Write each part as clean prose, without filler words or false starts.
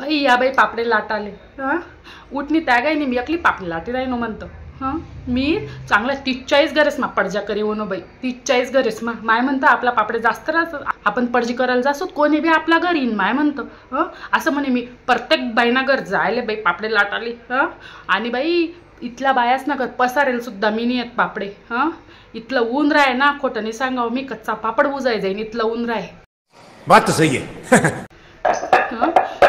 बाई या बाई पापडे लाटाले हां उठनी त्या गाय नाही मी एकली पापडे लाटी राही नो म्हणतं हां मी चांगला 43 गरज मा पडजा करी नो बाई 43 गरज मा माय म्हणतं आपला पापडे जास्त राहत आपण पडजी करायला जासो कोणी बी आपला घर येईन माय म्हणतं हं असं म्हणे मी प्रत्येक बाईना घर जायले बाई पापडे लाटाले हां आणि बाई इथला बायास ना घर पसारेल सुद्धा मी नाही येत पापडे हां इथलं ऊन राय ना खोटं नाही सांगावं मी कच्चा पापड बुजाय जाईन इथलं ऊन राय बात तो सही है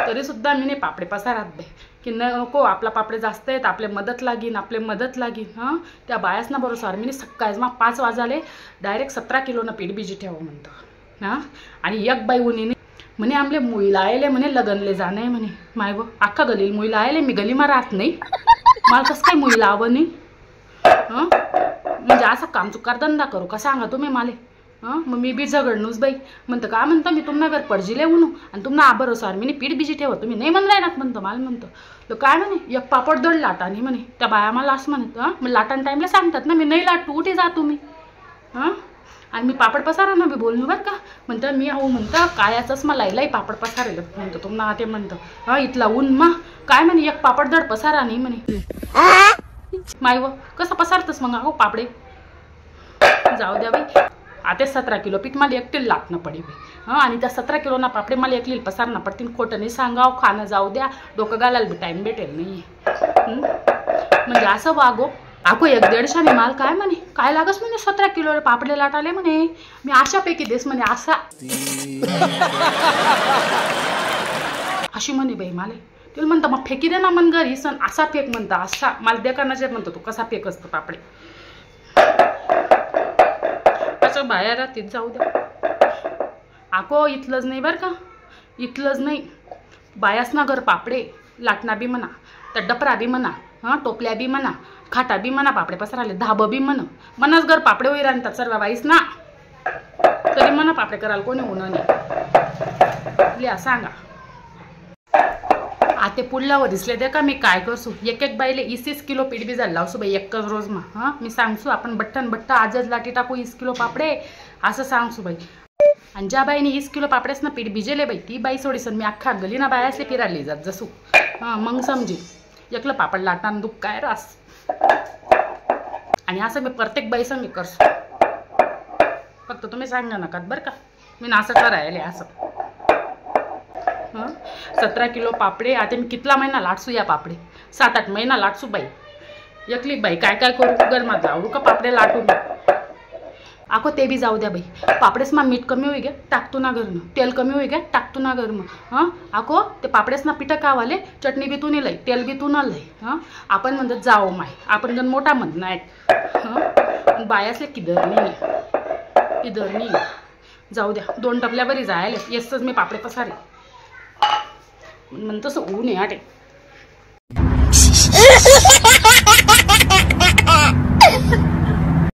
तरी सुद्धा मी नाही पापडे पसारात बाई की नको आपला पापडे जास्त आहेत आपले मदत लागीन हां त्या बायास ना बरोबर मी सकाळीच मग 5 वाजाले डायरेक्ट 17 किलोनं पीठ बिजी ठेवा म्हणतं हां आणि एक बाई उन्हीने म्हणे आमले मुईला आयले म्हणे लगनले जाणं आहे म्हणे माय व अख्खा गलील मुईला आयले मी गलीमा राहत नाही मला कसं काय मुईला आवं नाही हां म्हणजे असा काम चुकार धंदा करू का सांगा तुम्ही माले हां मग मी बी झगडणूच बाई म्हणतं का म्हणतं मी तुम्हाला घर पडजिले उनू आणि तुम्हाला आबरोसार मी पीठ बिजी ठेवा तुम्ही नाही म्हणलाय ना म्हणतं मला म्हणतं तर काय म्हणे एक पापड दड लाटानी म्हणे त्या बाया मला असं म्हणत हां मग लाटान टाईमला सांगतात ना मी नाही लाटू उठे जा तुम्ही हां आणि मी पापड पसारा ना मी बोलणं बरं का म्हणतं मी अहो म्हणतं कायाचंच मला लाईलाई पापड पसारेल म्हणतं तुम्हाला ते म्हणतं हां इथला ऊन मा काय म्हणे एक पापड दड पसारा नाही म्हणे माय व कसं पसारतंच मग अहो पापडे जाऊ द्या बाई आता 17 किलो पीठ मला एकटीला लाटणं पडेल हां आणि त्या 17 किलोना पापडे मला एकलीला पसारणं पडतील खोटं नाही सांगाव खाणं जाऊ द्या डोकं घालायला बी टाईम भेटेल नाही म्हणजे असं वागो आको 1-150 माल काय म्हणे काय लागस म्हणे 17 किलो पापडे लाटाले म्हणे मी अशापैकी देस म्हणे असा अशी म्हणे बाई माले तुला म्हणतं मग फेकी दे ना मन घरी सण असा फेक म्हणता असा मला दे करण्याचे म्हणतो तू कसा फेक असतो पापडे बाहेर राहतील जाऊ द्या आको इथलंच नाही बरं का इथलंच नाही बायास ना घर पापडे लाटणा बी म्हणा तर डपरा बी म्हणा हां टोपल्या बी म्हणा खाटा बी म्हणा पापडे पसराले धाबं बी म्हणा मनाच घर पापडे होई राहतात सर्व बाईस ना तरी म्हणा पापडे करायला कोणी होणं नाही लिहा सांगा आते पुढल्यावर दिसले दे का मी काय करसू एक बाईले 20 किलो पीठ बी झालं लावसू बाई एकच रोज मा हां मी सांगसू आपण बट्ट आजच लाटी टाकू 20 किलो पापडे असं सांगसू बाई आणि ज्या बाईने 20 किलो पापडेस ना पीठ भिजेले बाई ती बाई सोडीसन मी अख्खा गली ना बायासले फिरायला जात जसू हां मग समजी एकलं पापड लाटान दुःख काय रास आणि असं मी प्रत्येक बाई संग करसू फक्त तुम्ही सांगा नका बरं का मी असं करायले असं 17 किलो पापडे आता मी कितला महिना लाटसू या पापडे 7-8 महिना लाटसू बाई एकली बाई काय काय करू गरमात लावू का पापडे लाटून आको ते बी जाऊ द्या बाई पापडेस मा मीठ कमी होई गे टाकतो ना घरनं तेल कमी होई गे टाकतो ना घरनं हां आको ते पापडेस ना पिठं कावाले चटणी बी तू नाही लय तेल बी तू ना लय हां आपण म्हणतो जाओ माय आपण जण मोठा म्हणत नाही हां बायासले किधर नाही जाऊ द्या 2 टपल्या बरी जायले येसच मी पापडे पसारे म्हणतो ऊन आहे आटे